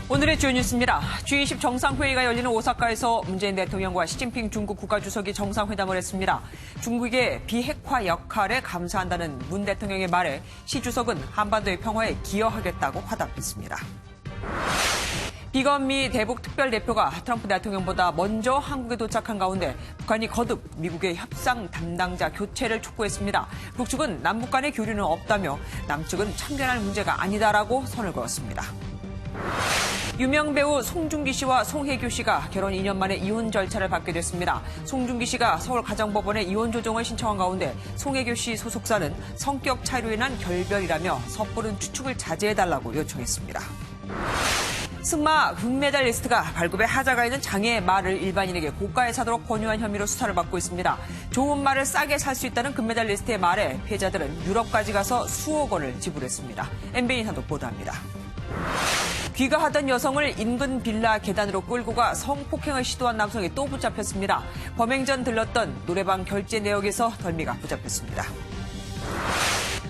오늘의 주요 뉴스입니다. G20 정상회의가 열리는 오사카에서 문재인 대통령과 시진핑 중국 국가주석이 정상회담을 했습니다. 중국의 비핵화 역할에 감사한다는 문 대통령의 말에 시 주석은 한반도의 평화에 기여하겠다고 화답했습니다. 비건 미 대북 특별대표가 트럼프 대통령보다 먼저 한국에 도착한 가운데 북한이 거듭 미국의 협상 담당자 교체를 촉구했습니다. 북측은 남북 간의 교류는 없다며 남측은 참견할 문제가 아니다라고 선을 그었습니다. 유명 배우 송중기 씨와 송혜교 씨가 결혼 2년 만에 이혼 절차를 밟게 됐습니다. 송중기 씨가 서울가정법원에 이혼 조정을 신청한 가운데 송혜교 씨 소속사는 성격 차이로 인한 결별이라며 섣부른 추측을 자제해달라고 요청했습니다. 승마 금메달리스트가 발굽에 하자가 있는 장애의 말을 일반인에게 고가에 사도록 권유한 혐의로 수사를 받고 있습니다. 좋은 말을 싸게 살 수 있다는 금메달리스트의 말에 피해자들은 유럽까지 가서 수억 원을 지불했습니다. MBN 단독 보도합니다. 귀가하던 여성을 인근 빌라 계단으로 끌고 가 성폭행을 시도한 남성이 또 붙잡혔습니다. 범행 전 들렀던 노래방 결제 내역에서 덜미가 붙잡혔습니다.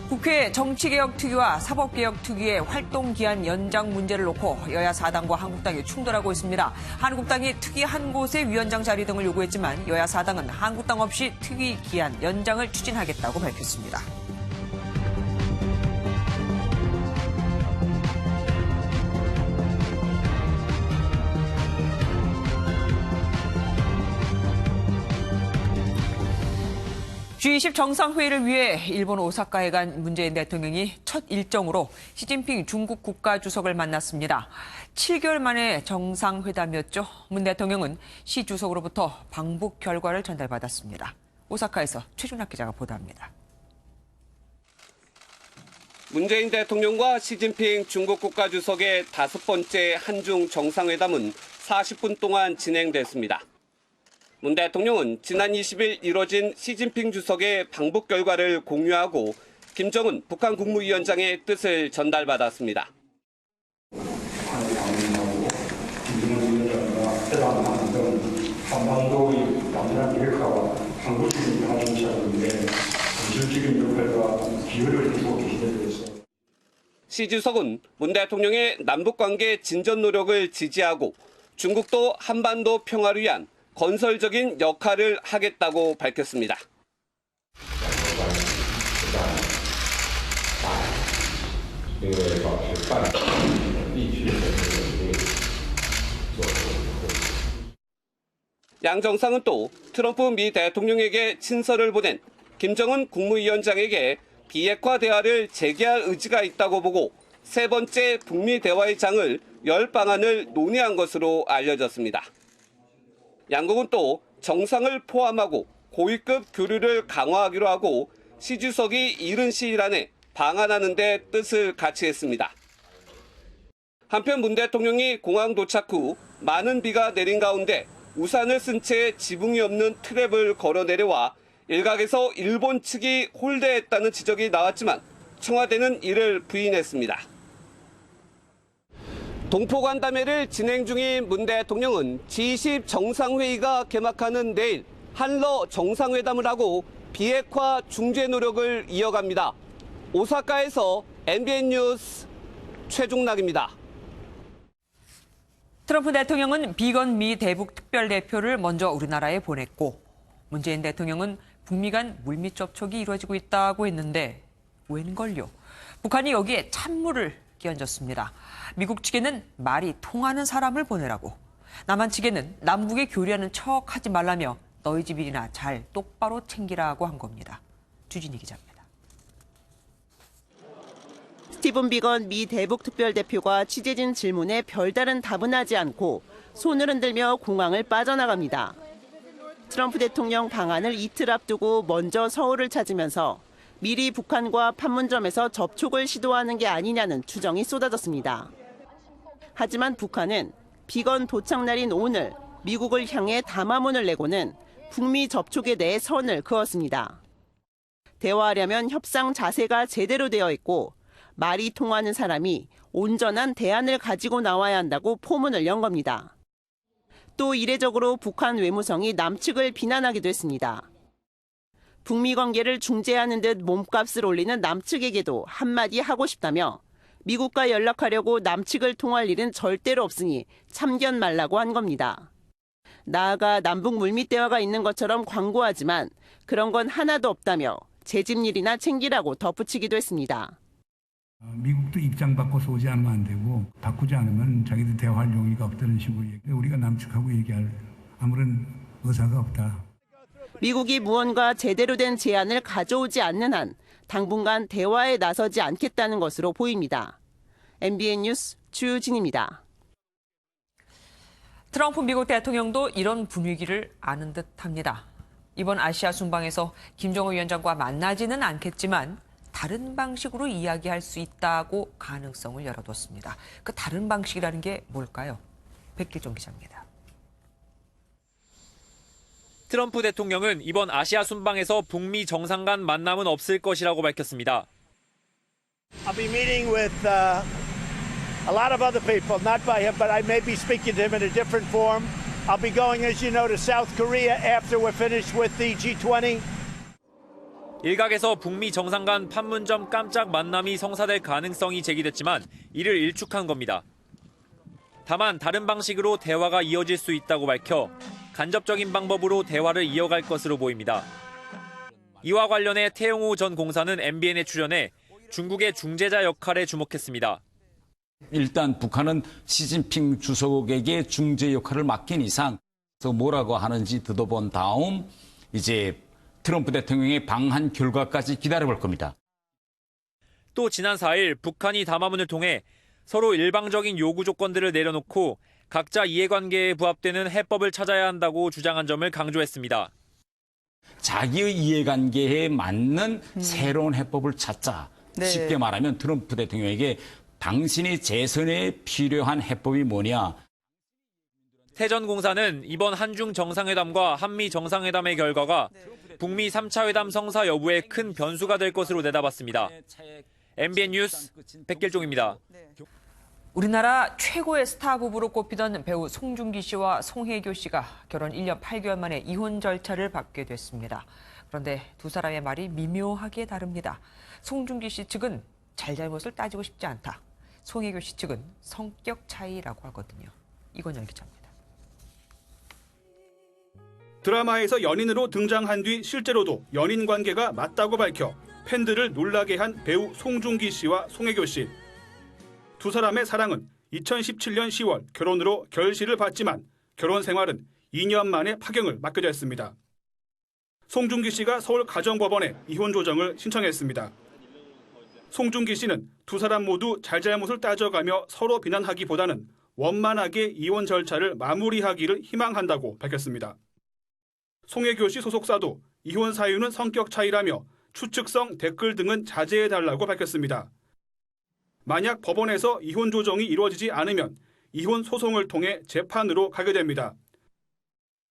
국회 정치개혁특위와 사법개혁특위의 활동기한 연장 문제를 놓고 여야 4당과 한국당이 충돌하고 있습니다. 한국당이 특위 한 곳의 위원장 자리 등을 요구했지만 여야 4당은 한국당 없이 특위 기한 연장을 추진하겠다고 밝혔습니다. G20 정상회의를 위해 일본 오사카에 간 문재인 대통령이 첫 일정으로 시진핑 중국 국가주석을 만났습니다. 7개월 만에 정상회담이었죠. 문 대통령은 시 주석으로부터 방북 결과를 전달받았습니다. 오사카에서 최준학 기자가 보도합니다. 문재인 대통령과 시진핑 중국 국가주석의 5번째 한중 정상회담은 40분 동안 진행됐습니다. 문 대통령은 지난 20일 이뤄진 시진핑 주석의 방북 결과를 공유하고 김정은 북한 국무위원장의 뜻을 전달받았습니다. 한반도의 남남 비핵화와 한국 주민이 하는 차원인데 본질적인 역할과 기여를 해주고 계시다고 해서 시 주석은 문 대통령의 남북관계 진전 노력을 지지하고 중국도 한반도 평화를 위한 건설적인 역할을 하겠다고 밝혔습니다. 양 정상은 또 트럼프 미 대통령에게 친서를 보낸 김정은 국무위원장에게 비핵화 대화를 재개할 의지가 있다고 보고 세 번째 북미 대화의 장을 열 방안을 논의한 것으로 알려졌습니다. 양국은 또 정상을 포함하고 고위급 교류를 강화하기로 하고 시 주석이 이른 시일 안에 방한하는 데 뜻을 같이 했습니다. 한편 문 대통령이 공항 도착 후 많은 비가 내린 가운데 우산을 쓴 채 지붕이 없는 트랩을 걸어 내려와 일각에서 일본 측이 홀대했다는 지적이 나왔지만 청와대는 이를 부인했습니다. 동포간담회를 진행 중인 문 대통령은 G20 정상회의가 개막하는 내일 한러 정상회담을 하고 비핵화 중재 노력을 이어갑니다. 오사카에서 MBN 뉴스 최중락입니다. 트럼프 대통령은 비건 미 대북 특별대표를 먼저 우리나라에 보냈고 문재인 대통령은 북미 간 물밑 접촉이 이루어지고 있다고 했는데 웬걸요? 북한이 여기에 찬물을 끼얹었습니다. 미국 측에는 말이 통하는 사람을 보내라고, 남한 측에는 남북에 교류하는 척하지 말라며 너희 집 일이나 잘 똑바로 챙기라고 한 겁니다. 주진희 기자입니다. 스티븐 비건 미 대북 특별대표가 취재진 질문에 별다른 답은 하지 않고 손을 흔들며 공항을 빠져나갑니다. 트럼프 대통령 방한을 이틀 앞두고 먼저 서울을 찾으면서 미리 북한과 판문점에서 접촉을 시도하는 게 아니냐는 추정이 쏟아졌습니다. 하지만 북한은 비건 도착 날인 오늘 미국을 향해 담화문을 내고는 북미 접촉에 대해 선을 그었습니다. 대화하려면 협상 자세가 제대로 되어 있고 말이 통하는 사람이 온전한 대안을 가지고 나와야 한다고 포문을 연 겁니다. 또 이례적으로 북한 외무성이 남측을 비난하기도 했습니다. 북미 관계를 중재하는 듯 몸값을 올리는 남측에게도 한마디 하고 싶다며 미국과 연락하려고 남측을 통할 일은 절대로 없으니 참견 말라고 한 겁니다. 나아가 남북 물밑 대화가 있는 것처럼 광고하지만 그런 건 하나도 없다며 제 집 일이나 챙기라고 덧붙이기도 했습니다. 미국도 입장 바꿔서 오지 않으면 안 되고 바꾸지 않으면 자기들 대화할 용의가 없다는 식으로 우리가 남측하고 얘기할 아무런 의사가 없다. 미국이 무언가 제대로 된 제안을 가져오지 않는 한 당분간 대화에 나서지 않겠다는 것으로 보입니다. MBN 뉴스 주진입니다. 트럼프 미국 대통령도 이런 분위기를 아는 듯합니다. 이번 아시아 순방에서 김정은 위원장과 만나지는 않겠지만 다른 방식으로 이야기할 수 있다고 가능성을 열어뒀습니다. 그 다른 방식이라는 게 뭘까요? 백길종 기자입니다. 트럼프 대통령은 이번 아시아 순방에서 북미 정상 간 만남은 없을 것이라고 밝혔습니다. I'll be meeting with a lot of other people, not by him, but I may be speaking to him in a different form. I'll be going, as you know, to South Korea after we're finished with the G20. 일각에서 북미 정상 간 판문점 깜짝 만남이 성사될 가능성이 제기됐지만 이를 일축한 겁니다. 다만 다른 방식으로 대화가 이어질 수 있다고 밝혀 간접적인 방법으로 대화를 이어갈 것으로 보입니다. 이와 관련해 태영호 전 공사는 MBN에 출연해 중국의 중재자 역할에 주목했습니다. 일단 북한은 시진핑 주석에게 중재 역할을 맡긴 이상 뭐라고 하는지 들어본 다음 이제 트럼프 대통령의 방한 결과까지 기다려볼 겁니다. 또 지난 4일 북한이 담화문을 통해 서로 일방적인 요구 조건들을 내려놓고 각자 이해관계에 부합되는 해법을 찾아야 한다고 주장한 점을 강조했습니다. 자기의 이해관계에 맞는 새로운 해법을 찾자. 네. 쉽게 말하면 트럼프 대통령에게 당신이 재선에 필요한 해법이 뭐냐. 태 전 공사는 이번 한중 정상회담과 한미 정상회담의 결과가 북미 3차 회담 성사 여부에 큰 변수가 될 것으로 내다봤습니다. MBN 뉴스 백길종입니다. 우리나라 최고의 스타 부부로 꼽히던 배우 송중기 씨와 송혜교 씨가 결혼 1년 8개월 만에 이혼 절차를 밟게 됐습니다. 그런데 두 사람의 말이 미묘하게 다릅니다. 송중기 씨 측은 잘잘못을 따지고 싶지 않다. 송혜교 씨 측은 성격 차이라고 하거든요. 이건영 기자입니다. 드라마에서 연인으로 등장한 뒤 실제로도 연인 관계가 맞다고 밝혀 팬들을 놀라게 한 배우 송중기 씨와 송혜교 씨. 두 사람의 사랑은 2017년 10월 결혼으로 결실을 봤지만 결혼 생활은 2년 만에 파경을 맞게 됐습니다. 송중기 씨가 서울가정법원에 이혼 조정을 신청했습니다. 송중기 씨는 두 사람 모두 잘잘못을 따져가며 서로 비난하기보다는 원만하게 이혼 절차를 마무리하기를 희망한다고 밝혔습니다. 송혜교 씨 소속사도 이혼 사유는 성격 차이라며 추측성 댓글 등은 자제해달라고 밝혔습니다. 만약 법원에서 이혼 조정이 이루어지지 않으면 이혼 소송을 통해 재판으로 가게 됩니다.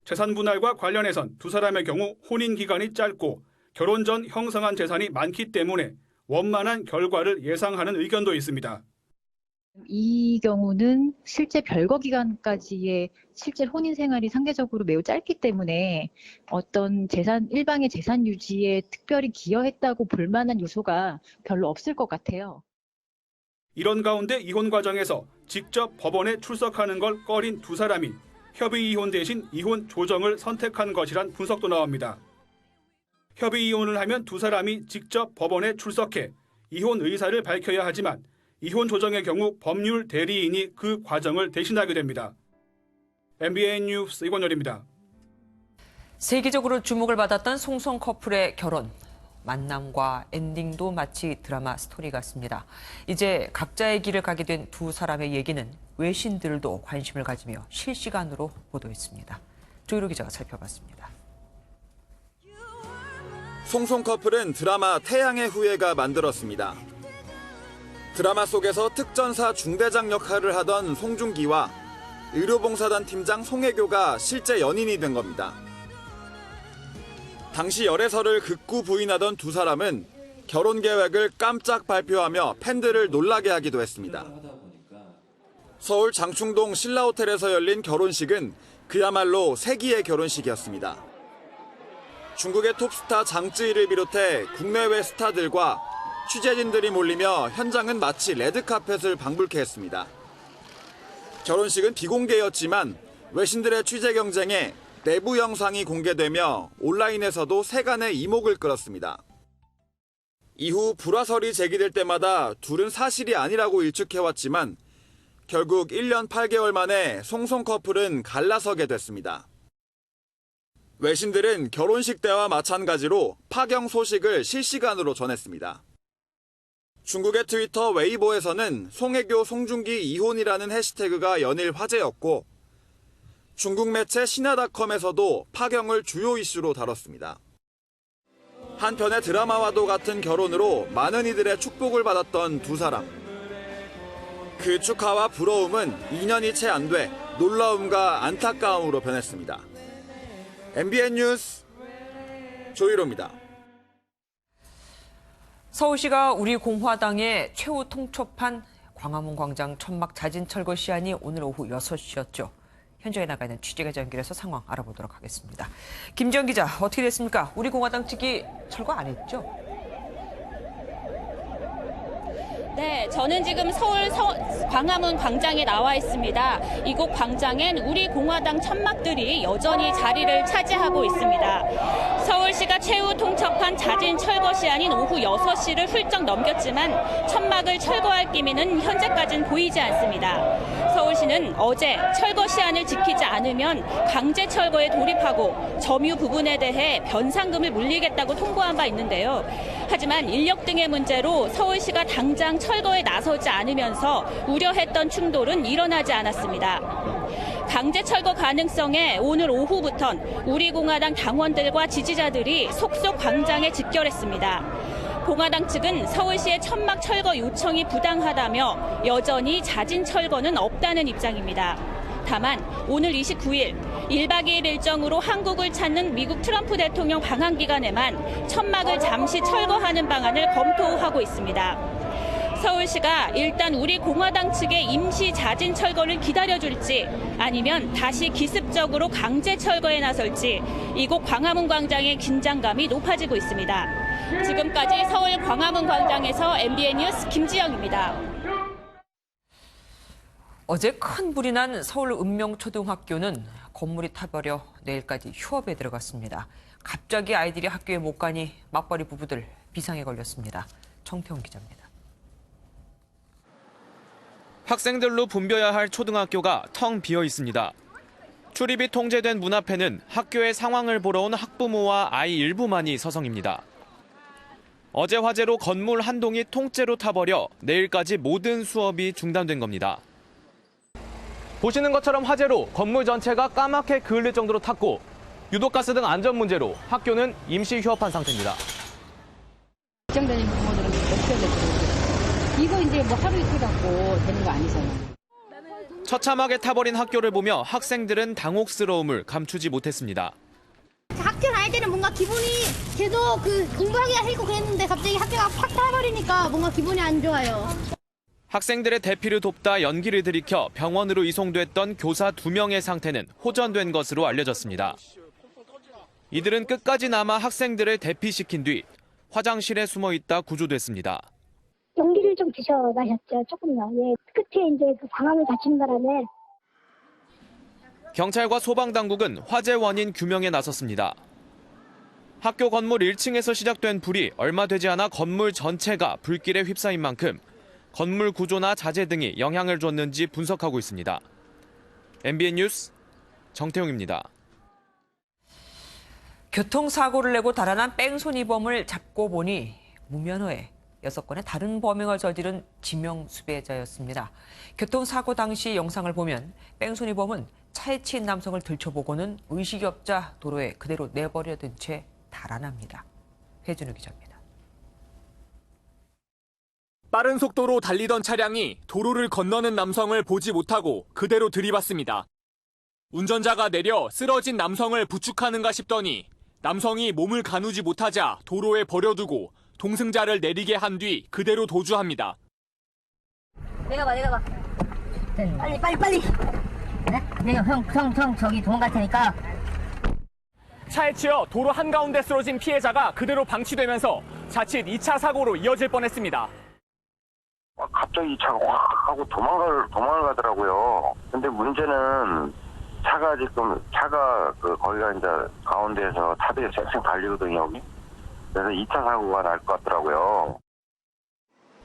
재산 분할과 관련해선 두 사람의 경우 혼인 기간이 짧고 결혼 전 형성한 재산이 많기 때문에 원만한 결과를 예상하는 의견도 있습니다. 이 경우는 실제 별거 기간까지의 실제 혼인 생활이 상대적으로 매우 짧기 때문에 어떤 일방의 재산 유지에 특별히 기여했다고 볼 만한 요소가 별로 없을 것 같아요. 이런 가운데 이혼 과정에서 직접 법원에 출석하는 걸 꺼린 두 사람이 협의 이혼 대신 이혼 조정을 선택한 것이란 분석도 나옵니다. 협의 이혼을 하면 두 사람이 직접 법원에 출석해 이혼 의사를 밝혀야 하지만 이혼 조정의 경우 법률 대리인이 그 과정을 대신하게 됩니다. MBN 뉴스 이권열입니다. 세계적으로 주목을 받았던 송송 커플의 결혼. 만남과 엔딩도 마치 드라마 스토리 같습니다. 이제 각자의 길을 가게 된 두 사람의 얘기는 외신들도 관심을 가지며 실시간으로 보도했습니다. 조유로 기자가 살펴봤습니다. 송송 커플은 드라마 태양의 후예가 만들었습니다. 드라마 속에서 특전사 중대장 역할을 하던 송중기와 의료봉사단 팀장 송혜교가 실제 연인이 된 겁니다. 당시 열애설을 극구 부인하던 두 사람은 결혼 계획을 깜짝 발표하며 팬들을 놀라게 하기도 했습니다. 서울 장충동 신라호텔에서 열린 결혼식은 그야말로 세기의 결혼식이었습니다. 중국의 톱스타 장쯔이를 비롯해 국내외 스타들과 취재진들이 몰리며 현장은 마치 레드카펫을 방불케 했습니다. 결혼식은 비공개였지만 외신들의 취재 경쟁에 내부 영상이 공개되며 온라인에서도 세간의 이목을 끌었습니다. 이후 불화설이 제기될 때마다 둘은 사실이 아니라고 일축해왔지만 결국 1년 8개월 만에 송송 커플은 갈라서게 됐습니다. 외신들은 결혼식 때와 마찬가지로 파경 소식을 실시간으로 전했습니다. 중국의 트위터 웨이보에서는 송혜교, 송중기 이혼이라는 해시태그가 연일 화제였고 중국 매체 신화닷컴에서도 파경을 주요 이슈로 다뤘습니다. 한편의 드라마와도 같은 결혼으로 많은 이들의 축복을 받았던 두 사람. 그 축하와 부러움은 2년이 채 안 돼 놀라움과 안타까움으로 변했습니다. MBN 뉴스 조희로입니다. 서울시가 우리 공화당의 최후 통첩한 광화문 광장 천막 자진 철거 시한이 오늘 오후 6시였죠. 현장에 나가 있는 취재기자 연결해서 상황 알아보도록 하겠습니다. 김지영 기자, 어떻게 됐습니까? 우리 공화당 측이 철거 안 했죠? 네, 저는 지금 서울 광화문 광장에 나와 있습니다. 이곳 광장엔 우리 공화당 천막들이 여전히 자리를 차지하고 있습니다. 서울시가 최후 통첩한 자진 철거 시한인 오후 6시를 훌쩍 넘겼지만 천막을 철거할 기미는 현재까지는 보이지 않습니다. 서울시는 어제 철거 시한을 지키지 않으면 강제 철거에 돌입하고 점유 부분에 대해 변상금을 물리겠다고 통보한 바 있는데요. 하지만 인력 등의 문제로 서울시가 당장 철거에 나서지 않으면서 우려했던 충돌은 일어나지 않았습니다. 강제 철거 가능성에 오늘 오후부턴 우리 공화당 당원들과 지지자들이 속속 광장에 집결했습니다. 공화당 측은 서울시의 천막 철거 요청이 부당하다며 여전히 자진 철거는 없다는 입장입니다. 다만 오늘 29일 1박 2일 일정으로 한국을 찾는 미국 트럼프 대통령 방한 기간에만 천막을 잠시 철거하는 방안을 검토하고 있습니다. 서울시가 일단 우리 공화당 측의 임시 자진 철거를 기다려줄지 아니면 다시 기습적으로 강제 철거에 나설지 이곳 광화문 광장의 긴장감이 높아지고 있습니다. 지금까지 서울 광화문 광장에서 MBN 뉴스 김지영입니다. 어제 큰 불이 난 서울 읍명초등학교는 건물이 타버려 내일까지 휴업에 들어갔습니다. 갑자기 아이들이 학교에 못 가니 맞벌이 부부들 비상에 걸렸습니다. 정태훈 기자입니다. 학생들로 붐벼야 할 초등학교가 텅 비어 있습니다. 출입이 통제된 문 앞에는 학교의 상황을 보러 온 학부모와 아이 일부만이 서성입니다. 어제 화재로 건물 한 동이 통째로 타버려 내일까지 모든 수업이 중단된 겁니다. 보시는 것처럼 화재로 건물 전체가 까맣게 그을릴 정도로 탔고 유독가스 등 안전 문제로 학교는 임시 휴업한 상태입니다. 직장 다니는 부모들은 어떻게 해야 될지 이거 이제 뭐 하루 이틀 갖고 되는 거 아니잖아요. 처참하게 타버린 학교를 보며 학생들은 당혹스러움을 감추지 못했습니다. 학교 다닐 때는 뭔가 기분이 계속 공부하기가 싫고 그랬는데 갑자기 학교가 팍 타버리니까 뭔가 기분이 안 좋아요. 학생들의 대피를 돕다 연기를 들이켜 병원으로 이송됐던 교사 2명의 상태는 호전된 것으로 알려졌습니다. 이들은 끝까지 남아 학생들을 대피시킨 뒤 화장실에 숨어 있다 구조됐습니다. 연기를 좀 드셔 마셨죠. 조금요. 예. 끝에 이제 그 방황을 다친 바람에. 경찰과 소방당국은 화재 원인 규명에 나섰습니다. 학교 건물 1층에서 시작된 불이 얼마 되지 않아 건물 전체가 불길에 휩싸인 만큼 건물 구조나 자재 등이 영향을 줬는지 분석하고 있습니다. MBN 뉴스 정태용입니다. 교통사고를 내고 달아난 뺑소니범을 잡고 보니 무면허에 6건의 다른 범행을 저지른 지명수배자였습니다. 교통사고 당시 영상을 보면 뺑소니범은 차에 치인 남성을 들춰보고는 의식이 없자 도로에 그대로 내버려 둔 채 달아납니다. 회준우 기자입니다. 빠른 속도로 달리던 차량이 도로를 건너는 남성을 보지 못하고 그대로 들이받습니다. 운전자가 내려 쓰러진 남성을 부축하는가 싶더니 남성이 몸을 가누지 못하자 도로에 버려두고 동승자를 내리게 한 뒤 그대로 도주합니다. 내려봐. 빨리. 네? 내가 형 저기 도망갈 테니까. 차에 치여 도로 한가운데 쓰러진 피해자가 그대로 방치되면서 자칫 2차 사고로 이어질 뻔했습니다. 갑자기 차가 확 하고 도망을 가더라고요. 근데 문제는 차가 거기가 이제 가운데에서 차들이 쌩쌩 달리거든요, 여기. 그래서 2차 사고가 날 것 같더라고요.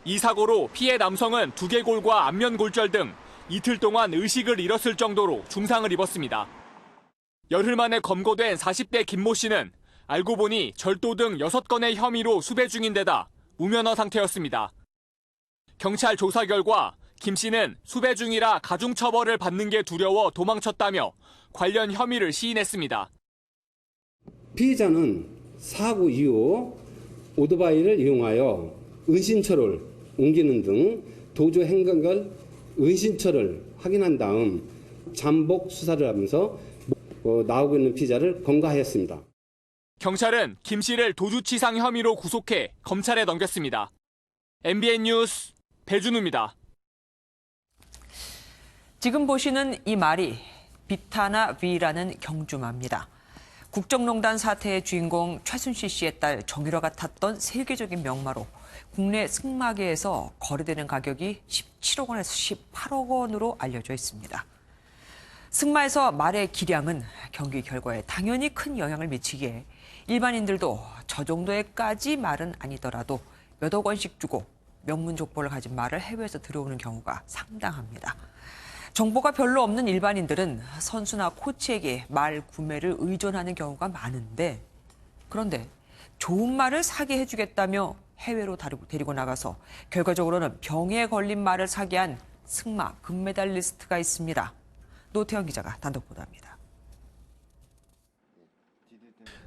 이 사고로 피해 남성은 두개골과 안면골절 등 이틀 동안 의식을 잃었을 정도로 중상을 입었습니다. 열흘 만에 검거된 40대 김모 씨는 알고 보니 절도 등 6건의 혐의로 수배 중인 데다 무면허 상태였습니다. 경찰 조사 결과 김 씨는 수배 중이라 가중처벌을 받는 게 두려워 도망쳤다며 관련 혐의를 시인했습니다. 피해자는 사고 이후 오토바이를 이용하여 은신처를 옮기는 등 도주 행각을 은신처를 확인한 다음 잠복 수사를 하면서 나오고 있는 피해자를 검거하였습니다. 경찰은 김 씨를 도주치상 혐의로 구속해 검찰에 넘겼습니다. MBN 뉴스 배준우입니다. 지금 보시는 이 말이 비타나 V라는 경주마입니다. 국정농단 사태의 주인공 최순실 씨의 딸 정유라가 탔던 세계적인 명마로 국내 승마계에서 거래되는 가격이 17억 원에서 18억 원으로 알려져 있습니다. 승마에서 말의 기량은 경기 결과에 당연히 큰 영향을 미치기에 일반인들도 저 정도의까지 말은 아니더라도 몇억 원씩 주고 명문족보를 가진 말을 해외에서 들어오는 경우가 상당합니다. 정보가 별로 없는 일반인들은 선수나 코치에게 말 구매를 의존하는 경우가 많은데, 그런데 좋은 말을 사게 해주겠다며 해외로 데리고 나가서 결과적으로는 병에 걸린 말을 사게 한 승마 금메달리스트가 있습니다. 노태영 기자가 단독 보도합니다.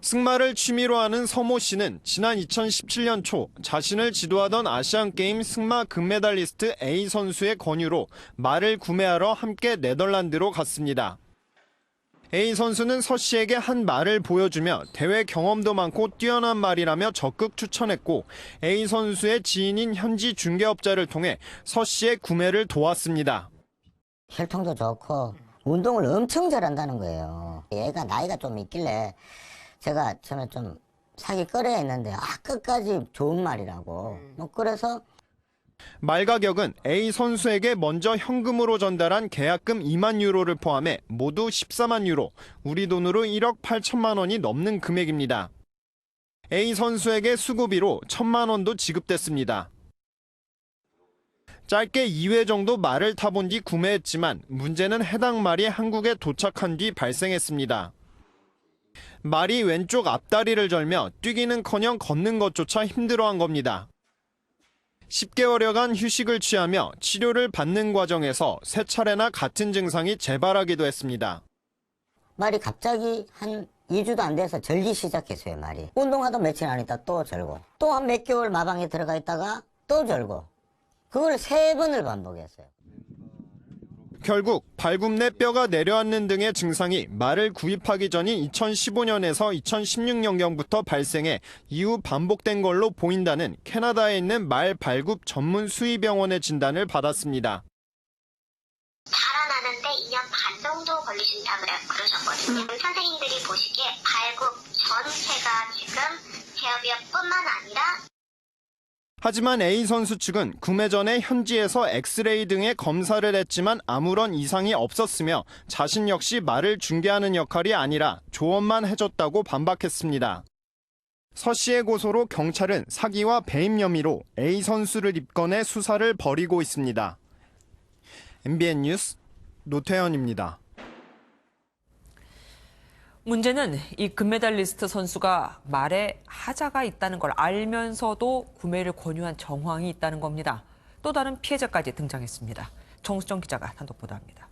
승마를 취미로 하는 서모 씨는 지난 2017년 초 자신을 지도하던 아시안게임 승마 금메달리스트 A 선수의 권유로 말을 구매하러 함께 네덜란드로 갔습니다. A 선수는 서 씨에게 한 말을 보여주며 대회 경험도 많고 뛰어난 말이라며 적극 추천했고 A 선수의 지인인 현지 중개업자를 통해 서 씨의 구매를 도왔습니다. 혈통도 좋고 운동을 엄청 잘한다는 거예요. 얘가 나이가 좀 있길래 제가 처음에 좀 사기 꺼려 했는데 끝까지 좋은 말이라고. 그래서 말 가격은 A 선수에게 먼저 현금으로 전달한 계약금 2만 유로를 포함해 모두 14만 유로, 우리 돈으로 1억 8천만 원이 넘는 금액입니다. A 선수에게 수고비로 1천만 원도 지급됐습니다. 짧게 2회 정도 말을 타본 뒤 구매했지만 문제는 해당 말이 한국에 도착한 뒤 발생했습니다. 말이 왼쪽 앞다리를 절며 뛰기는커녕 걷는 것조차 힘들어한 겁니다. 10개월여간 휴식을 취하며 치료를 받는 과정에서 3차례나 같은 증상이 재발하기도 했습니다. 말이 갑자기 한 2주도 안 돼서 절기 시작했어요, 말이. 운동하다 며칠 안 있다 또 절고, 또 한 몇 개월 마방에 들어가 있다가 또 절고, 그걸 3번을 반복했어요. 결국 발굽내 뼈가 내려앉는 등의 증상이 말을 구입하기 전인 2015년에서 2016년경부터 발생해 이후 반복된 걸로 보인다는 캐나다에 있는 말 발굽 전문 수의병원의 진단을 받았습니다. 자라나는데 2년 반 정도 걸리신다 그러셨거든요. 선생님들이 보시기에 발굽 전체가 지금 제어비뿐만 아니라 하지만 A 선수 측은 구매 전에 현지에서 엑스레이 등의 검사를 했지만 아무런 이상이 없었으며 자신 역시 말을 중개하는 역할이 아니라 조언만 해줬다고 반박했습니다. 서 씨의 고소로 경찰은 사기와 배임 혐의로 A 선수를 입건해 수사를 벌이고 있습니다. MBN 뉴스 노태현입니다. 문제는 이 금메달리스트 선수가 말에 하자가 있다는 걸 알면서도 구매를 권유한 정황이 있다는 겁니다. 또 다른 피해자까지 등장했습니다. 정수정 기자가 단독 보도합니다.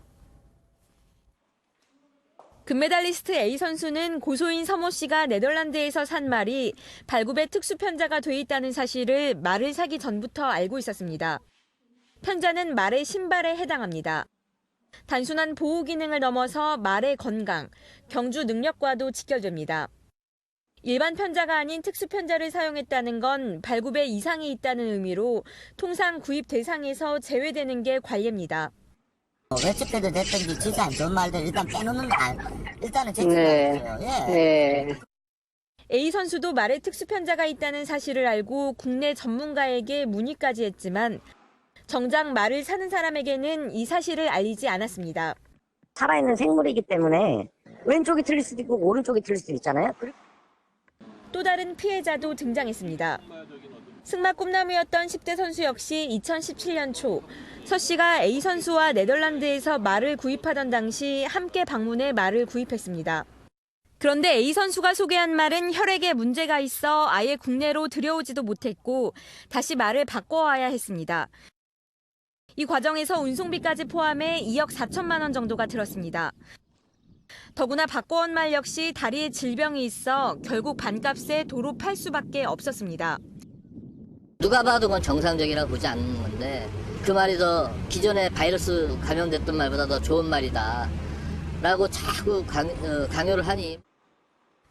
금메달리스트 A 선수는 고소인 서모 씨가 네덜란드에서 산 말이 발굽에 특수 편자가 돼 있다는 사실을 말을 사기 전부터 알고 있었습니다. 편자는 말의 신발에 해당합니다. 단순한 보호 기능을 넘어서 말의 건강, 경주 능력과도 직결됩니다. 일반 편자가 아닌 특수 편자를 사용했다는 건 발굽에 이상이 있다는 의미로 통상 구입 대상에서 제외되는 게 관례입니다. 웨치패드 됐든지 진짜 안 좋은 말들 일단 빼놓는 말, 일단은 제치가 없어요. 예. A 선수도 말에 특수편자가 있다는 사실을 알고 국내 전문가에게 문의까지 했지만 정작 말을 사는 사람에게는 이 사실을 알리지 않았습니다. 살아있는 생물이기 때문에 왼쪽이 틀릴 수도 있고 오른쪽이 틀릴 수도 있잖아요. 또 다른 피해자도 등장했습니다. 승마 꿈나무였던 10대 선수 역시 2017년 초 서 씨가 A 선수와 네덜란드에서 말을 구입하던 당시 함께 방문해 말을 구입했습니다. 그런데 A 선수가 소개한 말은 혈액에 문제가 있어 아예 국내로 들여오지도 못했고 다시 말을 바꿔와야 했습니다. 이 과정에서 운송비까지 포함해 2억 4천만 원 정도가 들었습니다. 더구나 바꿔온 말 역시 다리에 질병이 있어 결국 반값에 도로 팔 수밖에 없었습니다. 누가 봐도 그건 정상적이라고 보지 않는 건데 그 말이 더 기존에 바이러스 감염됐던 말보다 더 좋은 말이다 라고 자꾸 강요를 하니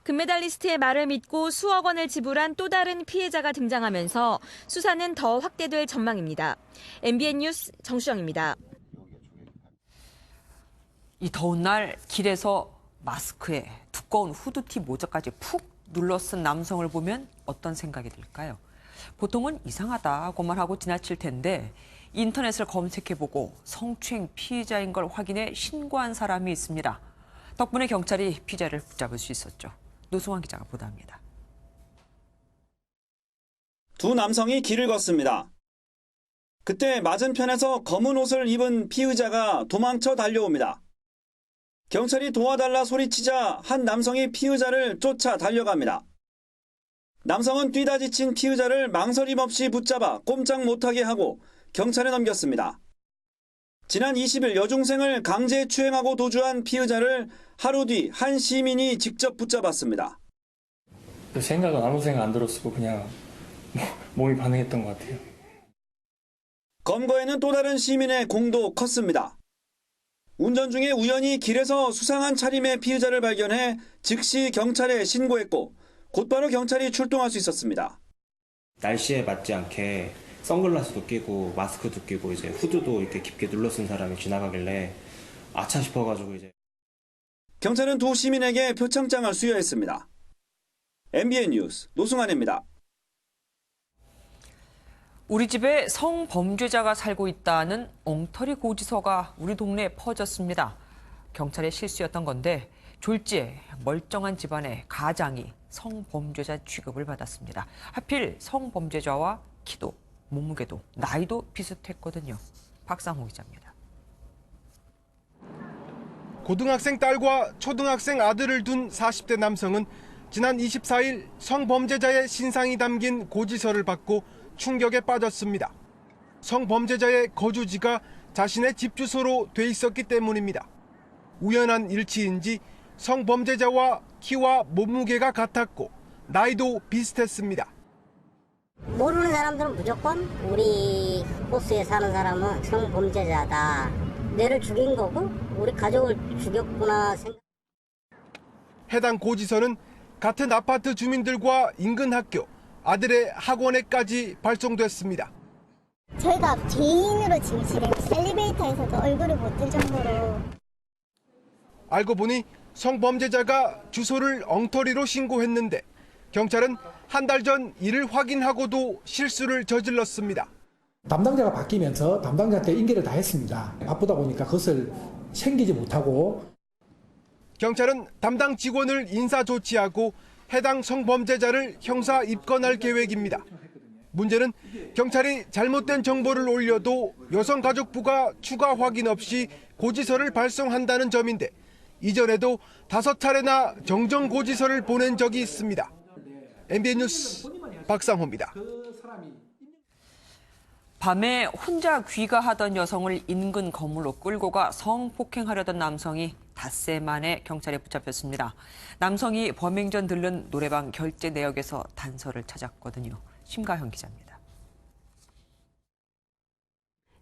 금메달리스트의 말을 믿고 수억 원을 지불한 또 다른 피해자가 등장하면서 수사는 더 확대될 전망입니다. MBN 뉴스 정수정입니다. 이 더운 날 길에서 마스크에 두꺼운 후드티 모자까지 푹 눌러 쓴 남성을 보면 어떤 생각이 들까요? 보통은 이상하다고만 하고 지나칠 텐데 인터넷을 검색해보고 성추행 피해자인 걸 확인해 신고한 사람이 있습니다. 덕분에 경찰이 피해자를 붙잡을 수 있었죠. 노승환 기자가 보도합니다. 두 남성이 길을 걷습니다. 그때 맞은편에서 검은 옷을 입은 피의자가 도망쳐 달려옵니다. 경찰이 도와달라 소리치자 한 남성이 피의자를 쫓아 달려갑니다. 남성은 뛰다 지친 피의자를 망설임 없이 붙잡아 꼼짝 못하게 하고 경찰에 넘겼습니다. 지난 20일 여중생을 강제 추행하고 도주한 피의자를 하루 뒤 한 시민이 직접 붙잡았습니다. 생각은 아무 생각 안 들었고 그냥 몸이 반응했던 것 같아요. 검거에는 또 다른 시민의 공도 컸습니다. 운전 중에 우연히 길에서 수상한 차림의 피의자를 발견해 즉시 경찰에 신고했고 곧바로 경찰이 출동할 수 있었습니다. 날씨에 맞지 않게 선글라스도 끼고 마스크도 끼고 이제 후드도 이렇게 깊게 눌러 쓴 사람이 지나가길래 아차 싶어가지고 이제 경찰은 두 시민에게 표창장을 수여했습니다. MBN 뉴스 노승환입니다. 우리 집에 성범죄자가 살고 있다는 엉터리 고지서가 우리 동네에 퍼졌습니다. 경찰의 실수였던 건데 졸지에 멀쩡한 집안의 가장이 성범죄자 취급을 받았습니다. 하필 성범죄자와 키도, 몸무게도, 나이도 비슷했거든요. 박상호 기자입니다. 고등학생 딸과 초등학생 아들을 둔 40대 남성은 지난 24일 성범죄자의 신상이 담긴 고지서를 받고 충격에 빠졌습니다. 성범죄자의 거주지가 자신의 집 주소로 돼 있었기 때문입니다. 우연한 일치인지 성범죄자와 키와 몸무게가 같았고 나이도 비슷했습니다. 모르는 사람들은 무조건 우리 호수에 사는 사람은 성범죄자다. 뇌를 죽인 거고 우리 가족을 죽였구나 생각. 해당 고지서는 같은 아파트 주민들과 인근 학교, 아들의 학원에까지 발송됐습니다. 저희가 개인으로 지금 집에 엘리베이터에서도 얼굴을 못 들 정도로. 알고 보니 성범죄자가 주소를 엉터리로 신고했는데 경찰은 한 달 전 이를 확인하고도 실수를 저질렀습니다. 담당자가 바뀌면서 담당자한테 인계를 다 했습니다. 바쁘다 보니까 그것을 챙기지 못하고. 경찰은 담당 직원을 인사 조치하고 해당 성범죄자를 형사 입건할 계획입니다. 문제는 경찰이 잘못된 정보를 올려도 여성가족부가 추가 확인 없이 고지서를 발송한다는 점인데 이전에도 5차례나 정정 고지서를 보낸 적이 있습니다. MBN 뉴스 박상호입니다. 밤에 혼자 귀가하던 여성을 인근 건물로 끌고 가 성폭행하려던 남성이 닷새 만에 경찰에 붙잡혔습니다. 남성이 범행 전 들른 노래방 결제 내역에서 단서를 찾았거든요. 심가현 기자입니다.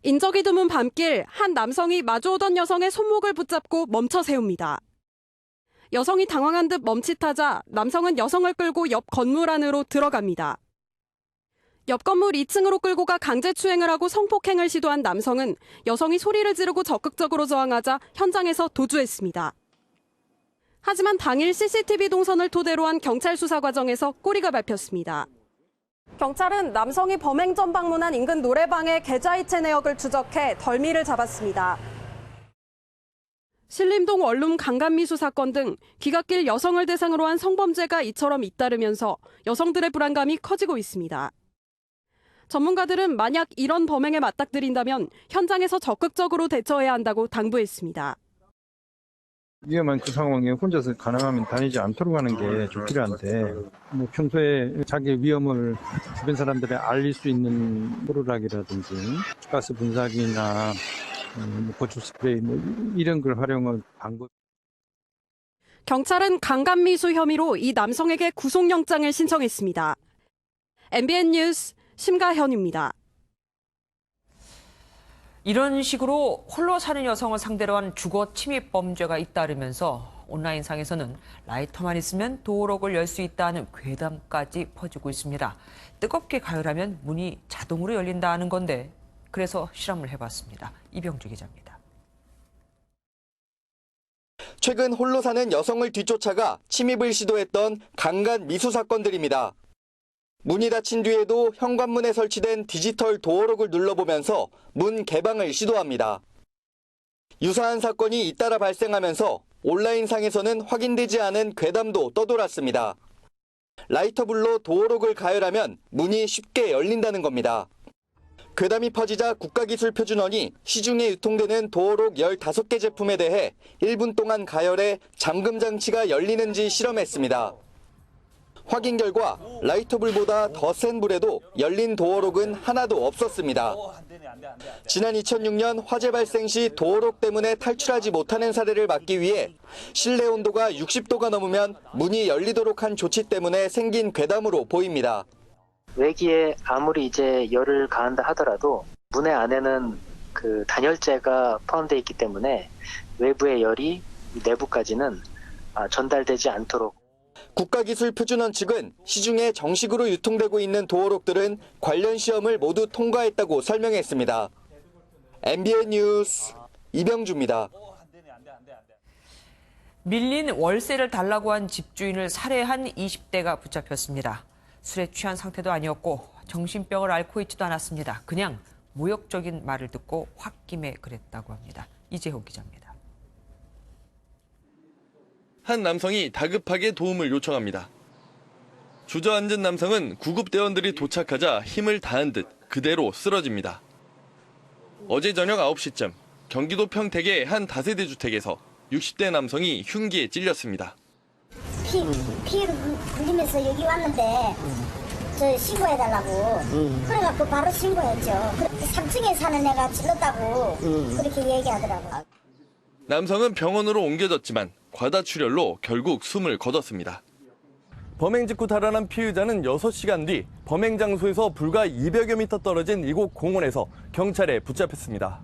인적이 드문 밤길 한 남성이 마주오던 여성의 손목을 붙잡고 멈춰 세웁니다. 여성이 당황한 듯 멈칫하자 남성은 여성을 끌고 옆 건물 안으로 들어갑니다. 옆 건물 2층으로 끌고 가 강제추행을 하고 성폭행을 시도한 남성은 여성이 소리를 지르고 적극적으로 저항하자 현장에서 도주했습니다. 하지만 당일 CCTV 동선을 토대로 한 경찰 수사 과정에서 꼬리가 밟혔습니다. 경찰은 남성이 범행 전 방문한 인근 노래방의 계좌이체 내역을 추적해 덜미를 잡았습니다. 신림동 원룸 강간미수 사건 등 귀갓길 여성을 대상으로 한 성범죄가 이처럼 잇따르면서 여성들의 불안감이 커지고 있습니다. 전문가들은 만약 이런 범행에 맞닥뜨린다면 현장에서 적극적으로 대처해야 한다고 당부했습니다. 위험한 그 상황에 혼자서 가능하면 다니지 않도록 하는 게 좀 필요한데, 평소에 자기 위험을 주변 사람들에 알릴 수 있는 호루라기라든지 가스 분사기나 고추 스프레이 이런 걸 활용할 방법. 경찰은 강간미수 혐의로 이 남성에게 구속영장을 신청했습니다. MBN 뉴스 심가현입니다. 이런 식으로 홀로 사는 여성을 상대로 한 주거 침입 범죄가 잇따르면서 온라인상에서는 라이터만 있으면 도어록을 열 수 있다는 괴담까지 퍼지고 있습니다. 뜨겁게 가열하면 문이 자동으로 열린다는 건데 그래서 실험을 해봤습니다. 이병주 기자입니다. 최근 홀로 사는 여성을 뒤쫓아가 침입을 시도했던 강간 미수 사건들입니다. 문이 닫힌 뒤에도 현관문에 설치된 디지털 도어록을 눌러보면서 문 개방을 시도합니다. 유사한 사건이 잇따라 발생하면서 온라인상에서는 확인되지 않은 괴담도 떠돌았습니다. 라이터불로 도어록을 가열하면 문이 쉽게 열린다는 겁니다. 괴담이 퍼지자 국가기술표준원이 시중에 유통되는 도어록 15개 제품에 대해 1분 동안 가열해 잠금 장치가 열리는지 실험했습니다. 확인 결과 라이터불보다 더 센 불에도 열린 도어록은 하나도 없었습니다. 지난 2006년 화재 발생 시 도어록 때문에 탈출하지 못하는 사례를 막기 위해 실내 온도가 60도가 넘으면 문이 열리도록 한 조치 때문에 생긴 괴담으로 보입니다. 외기에 아무리 이제 열을 가한다 하더라도 문의 안에는 그 단열재가 포함되어 있기 때문에 외부의 열이 내부까지는 전달되지 않도록. 국가기술표준원 측은 시중에 정식으로 유통되고 있는 도어록들은 관련 시험을 모두 통과했다고 설명했습니다. MBN 뉴스 이병주입니다. 밀린 월세를 달라고 한 집주인을 살해한 20대가 붙잡혔습니다. 술에 취한 상태도 아니었고 정신병을 앓고 있지도 않았습니다. 그냥 모욕적인 말을 듣고 홧김에 그랬다고 합니다. 이재호 기자입니다. 한 남성이 다급하게 도움을 요청합니다. 주저앉은 남성은 구급대원들이 도착하자 힘을 다한 듯 그대로 쓰러집니다. 어제 저녁 9시쯤 경기도 평택의 한 다세대 주택에서 60대 남성이 흉기에 찔렸습니다. 피를 흘리면서 여기 왔는데 저 신고해달라고 그래갖고 바로 신고했죠. 3층에 사는 애가 찔렀다고 그렇게 얘기하더라고요. 남성은 병원으로 옮겨졌지만 과다출혈로 결국 숨을 거뒀습니다. 범행 직후 달아난 피의자는 6시간 뒤 범행 장소에서 불과 200여 미터 떨어진 이곳 공원에서 경찰에 붙잡혔습니다.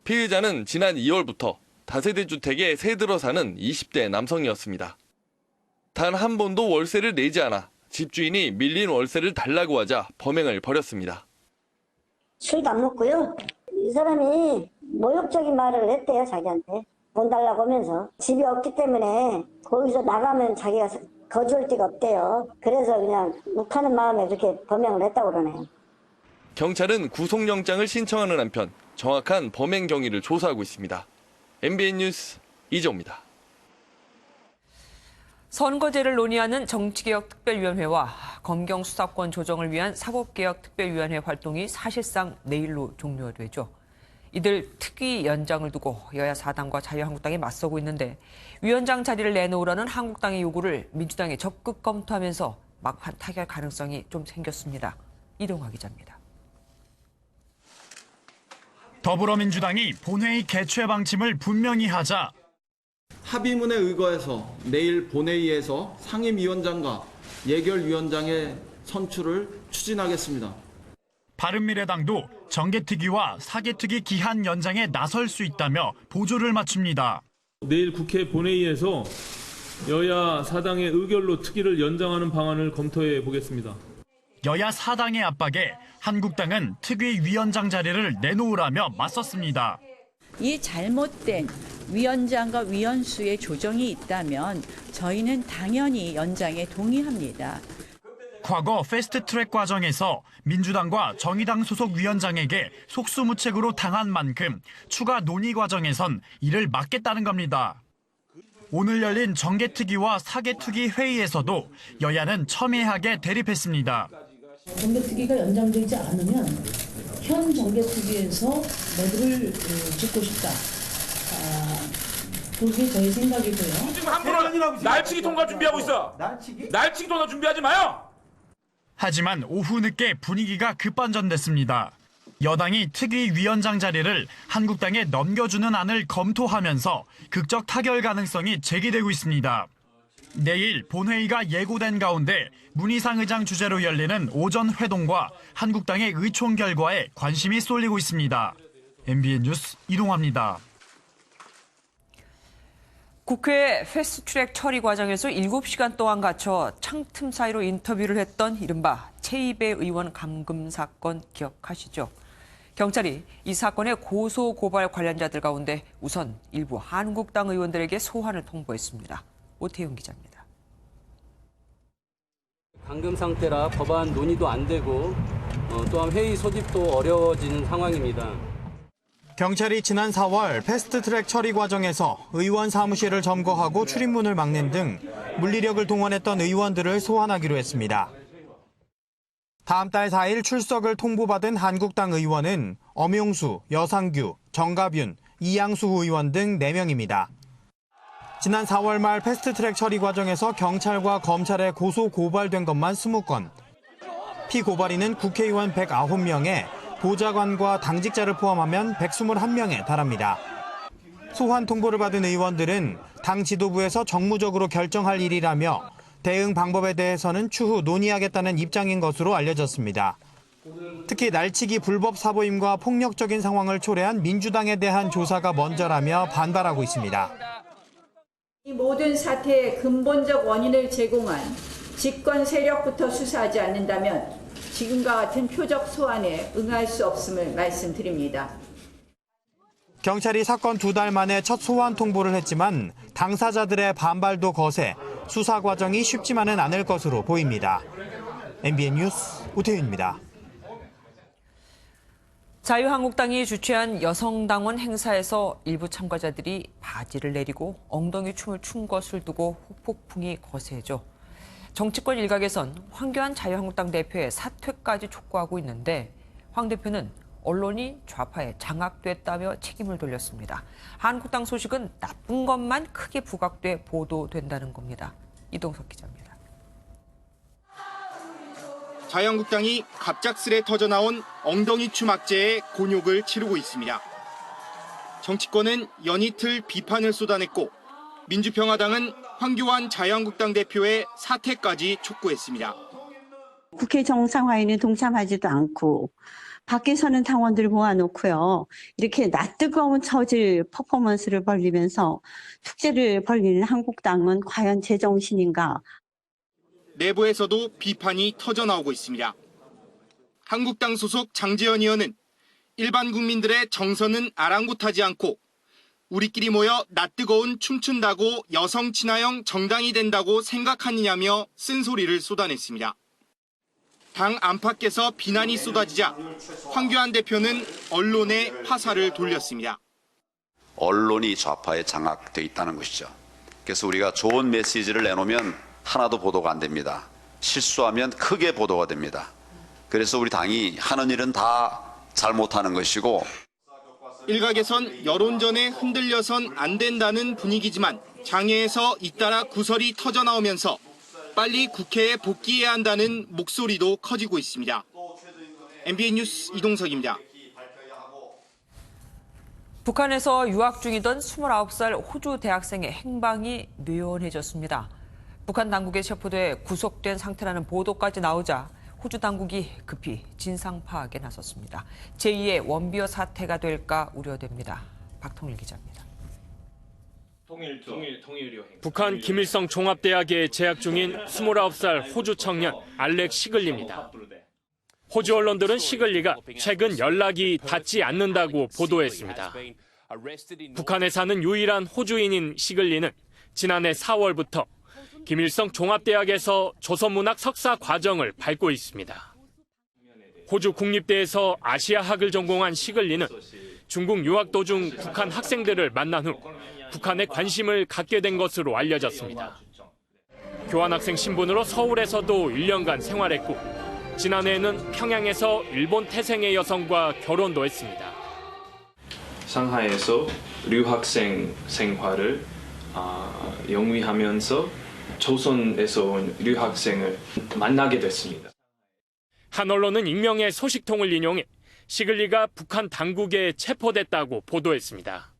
피의자는 지난 2월부터 다세대 주택에 새 들어 사는 20대 남성이었습니다. 단 한 번도 월세를 내지 않아 집주인이 밀린 월세를 달라고 하자 범행을 벌였습니다. 술도 안 먹고요. 이 사람이 모욕적인 말을 했대요, 자기한테. 돈 달라고 하면서. 집이 없기 때문에 거기서 나가면 자기가 거주할 데가 없대요. 그래서 그냥 욱하는 마음에 그렇게 범행을 했다고 그러네요. 경찰은 구속영장을 신청하는 한편 정확한 범행 경위를 조사하고 있습니다. MBN 뉴스 이정입니다. 선거제를 논의하는 정치개혁특별위원회와 검경 수사권 조정을 위한 사법개혁특별위원회 활동이 사실상 내일로 종료되죠. 이들 특위 연장을 두고 여야 4당과 자유한국당이 맞서고 있는데 위원장 자리를 내놓으라는 한국당의 요구를 민주당이 적극 검토하면서 막판 타결 가능성이 좀 생겼습니다. 이동화 기자입니다. 더불어민주당이 본회의 개최 방침을 분명히 하자 합의문에 의거해서 내일 본회의에서 상임위원장과 예결위원장의 선출을 추진하겠습니다. 바른미래당도 정개특위와 사개특위 기한 연장에 나설 수 있다며 보조를 맞춥니다. 내일 국회 본회의에서 여야 4당의 의결로 특위를 연장하는 방안을 검토해 보겠습니다. 여야 4당의 압박에 한국당은 특위 위원장 자리를 내놓으라며 맞섰습니다. 이 잘못된 위원장과 위원수의 조정이 있다면 저희는 당연히 연장에 동의합니다. 과거 패스트트랙 과정에서 민주당과 정의당 소속 위원장에게 속수무책으로 당한 만큼 추가 논의 과정에선 이를 막겠다는 겁니다. 오늘 열린 정개특위와 사개특위 회의에서도 여야는 첨예하게 대립했습니다. 정개특위가 연장되지 않으면 현 정개특위에서 모두를 짓고 싶다. 그게 저희 생각이고요. 지금 함부로 날치기 통과 준비하고 있어. 날치기 통과 준비하지 마요. 하지만 오후 늦게 분위기가 급반전됐습니다. 여당이 특위 위원장 자리를 한국당에 넘겨주는 안을 검토하면서 극적 타결 가능성이 제기되고 있습니다. 내일 본회의가 예고된 가운데 문희상 의장 주재로 열리는 오전 회동과 한국당의 의총 결과에 관심이 쏠리고 있습니다. MBN 뉴스 이동화입니다. 국회 패스트트랙 처리 과정에서 7시간 동안 갇혀 창틈 사이로 인터뷰를 했던 이른바 최이배 의원 감금 사건 기억하시죠? 경찰이 이 사건의 고소 고발 관련자들 가운데 우선 일부 한국당 의원들에게 소환을 통보했습니다. 오태훈 기자입니다. 감금 상태라 법안 논의도 안 되고 또한 회의 소집도 어려워지는 상황입니다. 경찰이 지난 4월 패스트트랙 처리 과정에서 의원 사무실을 점거하고 출입문을 막는 등 물리력을 동원했던 의원들을 소환하기로 했습니다. 다음 달 4일 출석을 통보받은 한국당 의원은 엄용수, 여상규, 정가뷴, 이양수 의원 등 4명입니다. 지난 4월 말 패스트트랙 처리 과정에서 경찰과 검찰에 고소 고발된 것만 20건, 피고발인은 국회의원 109명에 보좌관과 당직자를 포함하면 121명에 달합니다. 소환 통보를 받은 의원들은 당 지도부에서 정무적으로 결정할 일이라며 대응 방법에 대해서는 추후 논의하겠다는 입장인 것으로 알려졌습니다. 특히 날치기 불법 사보임과 폭력적인 상황을 초래한 민주당에 대한 조사가 먼저라며 반발하고 있습니다. 이 모든 사태의 근본적 원인을 제공한 집권 세력부터 수사하지 않는다면 지금과 같은 표적 소환에 응할 수 없음을 말씀드립니다. 경찰이 사건 2달 만에 첫 소환 통보를 했지만 당사자들의 반발도 거세 수사 과정이 쉽지만은 않을 것으로 보입니다. MBN 뉴스 오태윤입니다. 자유한국당이 주최한 여성당원 행사에서 일부 참가자들이 바지를 내리고 엉덩이 춤을 춘 것을 두고 후폭풍이 거세죠. 정치권 일각에선 황교안 자유한국당 대표의 사퇴까지 촉구하고 있는데 황 대표는 언론이 좌파에 장악됐다며 책임을 돌렸습니다. 한국당 소식은 나쁜 것만 크게 부각돼 보도된다는 겁니다. 이동석 기자입니다. 자유한국당이 갑작스레 터져나온 엉덩이 춤 악재에 곤욕을 치르고 있습니다. 정치권은 연이틀 비판을 쏟아냈고 민주평화당은 황교안 자유한국당 대표의 사퇴까지 촉구했습니다. 국회 정상화에는 동참하지도 않고 밖에서는 당원들 모아놓고요. 이렇게 낯뜨거운 처질 퍼포먼스를 벌리면서 축제를 벌리는 한국당은 과연 제정신인가? 내부에서도 비판이 터져나오고 있습니다. 한국당 소속 장제원 의원은 일반 국민들의 정서는 아랑곳하지 않고 우리끼리 모여 낯뜨거운 춤춘다고 여성 친화형 정당이 된다고 생각하느냐며 쓴소리를 쏟아냈습니다. 당 안팎에서 비난이 쏟아지자 황교안 대표는 언론에 화살을 돌렸습니다. 언론이 좌파에 장악돼 있다는 것이죠. 그래서 우리가 좋은 메시지를 내놓으면 하나도 보도가 안 됩니다. 실수하면 크게 보도가 됩니다. 그래서 우리 당이 하는 일은 다 잘못하는 것이고 일각에선 여론전에 흔들려선 안 된다는 분위기지만 장애에서 잇따라 구설이 터져나오면서 빨리 국회에 복귀해야 한다는 목소리도 커지고 있습니다. MBN 뉴스 이동석입니다. 북한에서 유학 중이던 29살 호주 대학생의 행방이 묘연해졌습니다. 북한 당국에 체포돼 구속된 상태라는 보도까지 나오자 호주 당국이 급히 진상 파악에 나섰습니다. 제2의 원비어 사태가 될까 우려됩니다. 박통일 기자입니다. 북한 김일성 종합대학에 재학 중인 29살 호주 청년 알렉 시글리입니다. 호주 언론들은 시글리가 최근 연락이 닿지 않는다고 보도했습니다. 북한에 사는 유일한 호주인인 시글리는 지난해 4월부터 김일성 종합대학에서 조선문학 석사 과정을 밟고 있습니다. 호주 국립대에서 아시아학을 전공한 시글리는 중국 유학 도중 북한 학생들을 만난 후 북한에 관심을 갖게 된 것으로 알려졌습니다. 교환학생 신분으로 서울에서도 1년간 생활했고 지난해에는 평양에서 일본 태생의 여성과 결혼도 했습니다. 상하이에서留학생 생활을 영위하면서 조선에서 온留학생을 만나게 됐습니다. 한 언론은 익명의 소식통을 인용해 시글리가 북한 당국에 체포됐다고 보도했습니다.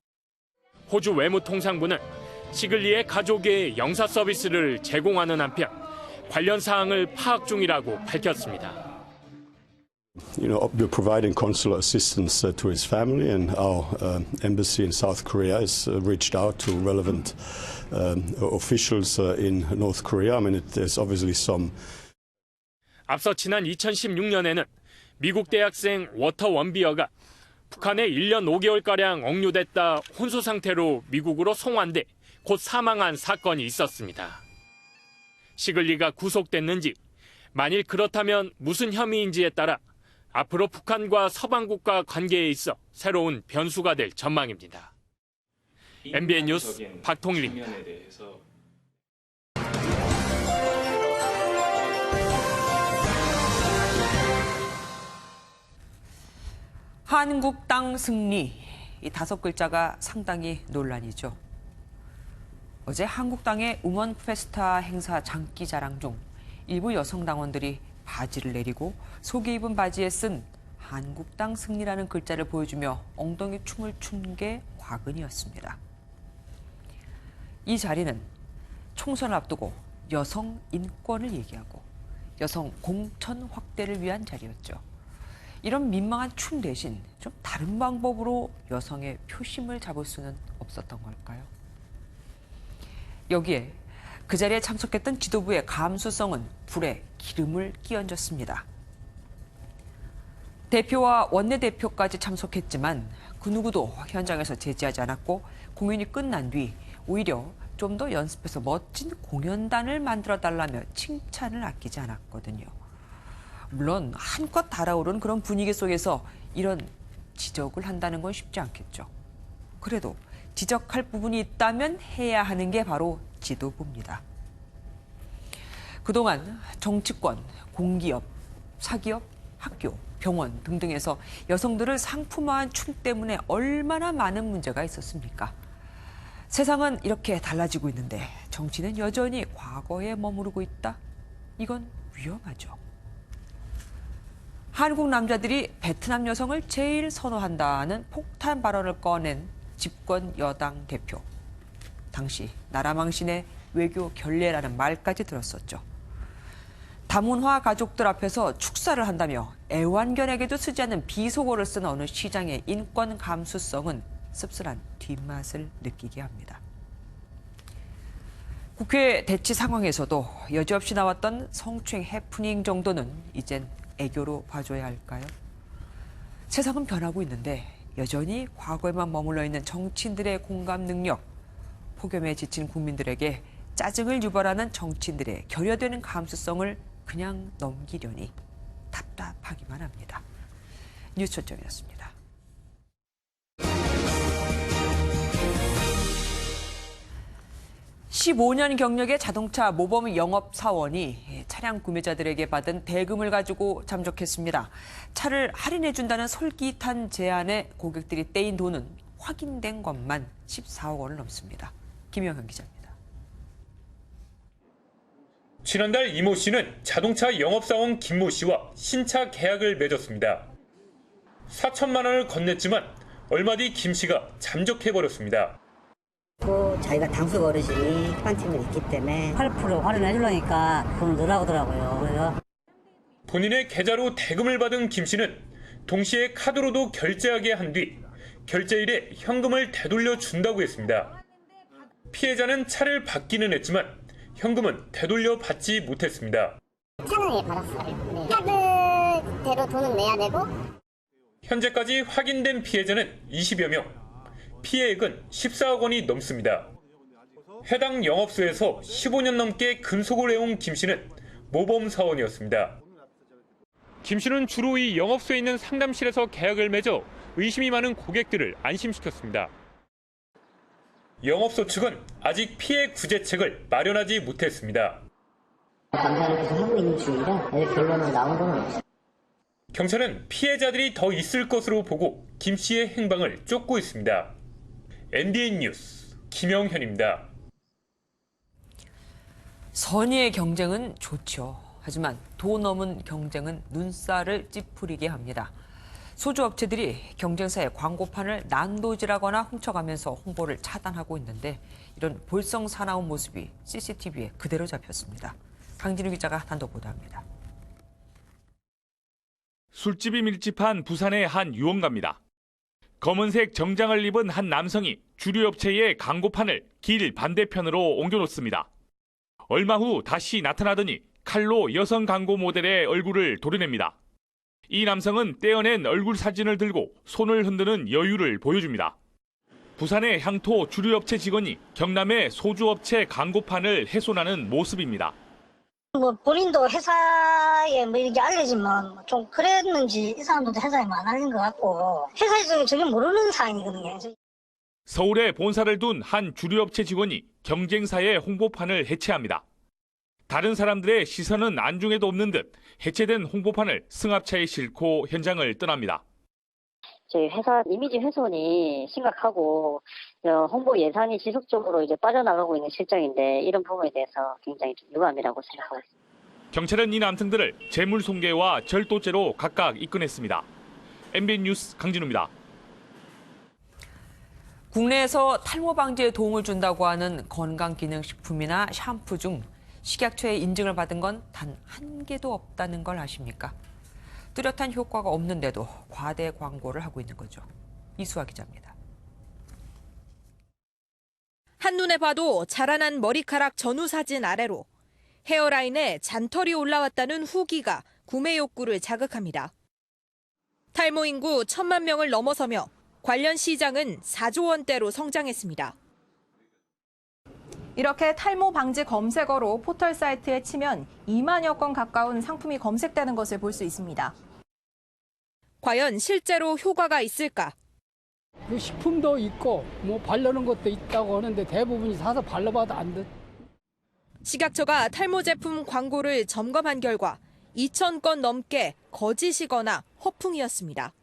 호주 외무통상부는 시글리의 가족에 영사 서비스를 제공하는 한편 관련 사항을 파악 중이라고 밝혔습니다. We're providing consular assistance to his family, and our embassy in South Korea has reached out to relevant officials in North Korea. I mean, there's obviously some. 앞서 지난 2016년에는 미국 대학생 워터 원비어가 북한에 1년 5개월가량 억류됐다 혼수 상태로 미국으로 송환돼 곧 사망한 사건이 있었습니다. 시글리가 구속됐는지, 만일 그렇다면 무슨 혐의인지에 따라 앞으로 북한과 서방국가 관계에 있어 새로운 변수가 될 전망입니다. MBN 뉴스 박통일입니다. 한국당 승리, 이 5글자가 상당히 논란이죠. 어제 한국당의 음원 페스타 행사 장기자랑 중 일부 여성 당원들이 바지를 내리고 속에 입은 바지에 쓴 한국당 승리라는 글자를 보여주며 엉덩이 춤을 춘 게 과근이었습니다. 이 자리는 총선을 앞두고 여성 인권을 얘기하고 여성 공천 확대를 위한 자리였죠. 이런 민망한 춤 대신 좀 다른 방법으로 여성의 표심을 잡을 수는 없었던 걸까요? 여기에 그 자리에 참석했던 지도부의 감수성은 불에 기름을 끼얹었습니다. 대표와 원내대표까지 참석했지만 그 누구도 현장에서 제지하지 않았고 공연이 끝난 뒤 오히려 좀 더 연습해서 멋진 공연단을 만들어달라며 칭찬을 아끼지 않았거든요. 물론 한껏 달아오른 그런 분위기 속에서 이런 지적을 한다는 건 쉽지 않겠죠. 그래도 지적할 부분이 있다면 해야 하는 게 바로 지도부입니다. 그동안 정치권, 공기업, 사기업, 학교, 병원 등등에서 여성들을 상품화한 춤 때문에 얼마나 많은 문제가 있었습니까? 세상은 이렇게 달라지고 있는데 정치는 여전히 과거에 머무르고 있다? 이건 위험하죠. 한국 남자들이 베트남 여성을 제일 선호한다는 폭탄 발언을 꺼낸 집권 여당 대표. 당시 나라 망신의 외교 결례라는 말까지 들었었죠. 다문화 가족들 앞에서 축사를 한다며 애완견에게도 쓰지 않는 비속어를 쓴 어느 시장의 인권 감수성은 씁쓸한 뒷맛을 느끼게 합니다. 국회 대치 상황에서도 여지없이 나왔던 성추행 해프닝 정도는 이젠 애교로 봐줘야 할까요? 세상은 변하고 있는데 여전히 과거에만 머물러 있는 정치인들의 공감 능력, 폭염에 지친 국민들에게 짜증을 유발하는 정치인들의 결여되는 감수성을 그냥 넘기려니 답답하기만 합니다. 뉴스 초점이었습니다. (15년) 경력의 자동차 모범 영업사원이 차량 구매자들에게 받은 대금을 가지고 잠적했습니다. 차를 할인해준다는 솔깃한 제안에 고객들이 떼인 돈은 확인된 것만 14억 원을 넘습니다. 김영현 기자입니다. 지난달 이모 씨는 자동차 영업사원 김모 씨와 신차 계약을 맺었습니다. 4천만 원을 건넸지만 얼마 뒤 김 씨가 잠적해버렸습니다. 또 저희가 당수 버릇이 습관팀이 있기 때문에 8% 할인해 주려니까 돈을 넣으라고 하더라고요. 그래서 본인의 계좌로 대금을 받은 김 씨는 동시에 카드로도 결제하게 한 뒤 결제일에 현금을 되돌려 준다고 했습니다. 피해자는 차를 받기는 했지만 현금은 되돌려 받지 못했습니다. 차는 받았어요. 카드대로 돈은 내야 되고. 현재까지 확인된 피해자는 20여 명. 피해액은 14억 원이 넘습니다. 해당 영업소에서 15년 넘게 근속을 해온 김 씨는 모범 사원이었습니다. 김 씨는 주로 이 영업소에 있는 상담실에서 계약을 맺어 의심이 많은 고객들을 안심시켰습니다. 영업소 측은 아직 피해 구제책을 마련하지 못했습니다. 감사를 계속 하고 있는 중이라 아직 결론은 나온 건 없어요. 경찰은 피해자들이 더 있을 것으로 보고 김 씨의 행방을 쫓고 있습니다. MBN 뉴스 김영현입니다. 선의의 경쟁은 좋죠. 하지만 도 넘은 경쟁은 눈살을 찌푸리게 합니다. 소주업체들이 경쟁사의 광고판을 난도질하거나 훔쳐가면서 홍보를 차단하고 있는데 이런 볼썽사나운 모습이 CCTV에 그대로 잡혔습니다. 강진우 기자가 단독 보도합니다. 술집이 밀집한 부산의 한 유흥가입니다. 검은색 정장을 입은 한 남성이 주류업체의 광고판을 길 반대편으로 옮겨놓습니다. 얼마 후 다시 나타나더니 칼로 여성 광고 모델의 얼굴을 도려냅니다. 이 남성은 떼어낸 얼굴 사진을 들고 손을 흔드는 여유를 보여줍니다. 부산의 향토 주류업체 직원이 경남의 소주업체 광고판을 훼손하는 모습입니다. 본인도 회사에 이렇게 알려지면 좀 그랬는지 이 사람들도 회사에 안 알린 것 같고 회사에서 전혀 모르는 사항이거든요. 서울에 본사를 둔 한 주류업체 직원이 경쟁사의 홍보판을 해체합니다. 다른 사람들의 시선은 안중에도 없는 듯 해체된 홍보판을 승합차에 싣고 현장을 떠납니다. 저희 회사 이미지 훼손이 심각하고 홍보 예산이 지속적으로 이제 빠져나가고 있는 실정인데 이런 부분에 대해서 굉장히 좀 유감이라고 생각하고 있습니다. 경찰은 이 남성들을 재물손괴와 절도죄로 각각 입건했습니다. MBN 뉴스 강진우입니다. 국내에서 탈모 방지에 도움을 준다고 하는 건강기능식품이나 샴푸 중 식약처의 인증을 받은 건 단 한 개도 없다는 걸 아십니까? 뚜렷한 효과가 없는데도 과대 광고를 하고 있는 거죠. 이수아 기자입니다. 한눈에 봐도 자라난 머리카락 전후 사진 아래로 헤어라인에 잔털이 올라왔다는 후기가 구매 욕구를 자극합니다. 탈모 인구 1,000만 명을 넘어서며 관련 시장은 4조 원대로 성장했습니다. 이렇게 탈모 방지 검색어로 포털 사이트에 치면 2만여 건 가까운 상품이 검색되는 것을 볼 수 있습니다. 과연 실제로 효과가 있을까? 그 식품도 있고 바르는 것도 있다고 하는데 대부분이 사서 발라봐도 안 돼. 식약처가 탈모 제품 광고를 점검한 결과 2,000건 넘게 거짓이거나 허풍이었습니다.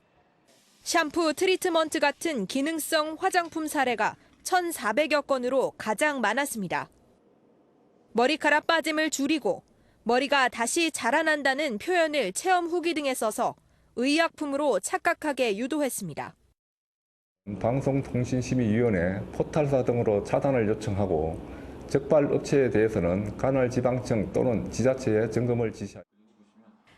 샴푸, 트리트먼트 같은 기능성 화장품 사례가 1,400여 건으로 가장 많았습니다. 머리카락 빠짐을 줄이고 머리가 다시 자라난다는 표현을 체험 후기 등에 써서 의약품으로 착각하게 유도했습니다. 방송통신심의위원회 포탈사 등으로 차단을 요청하고 적발 업체에 대해서는 간헐지방청 또는 지자체에 점검을 지시합니다.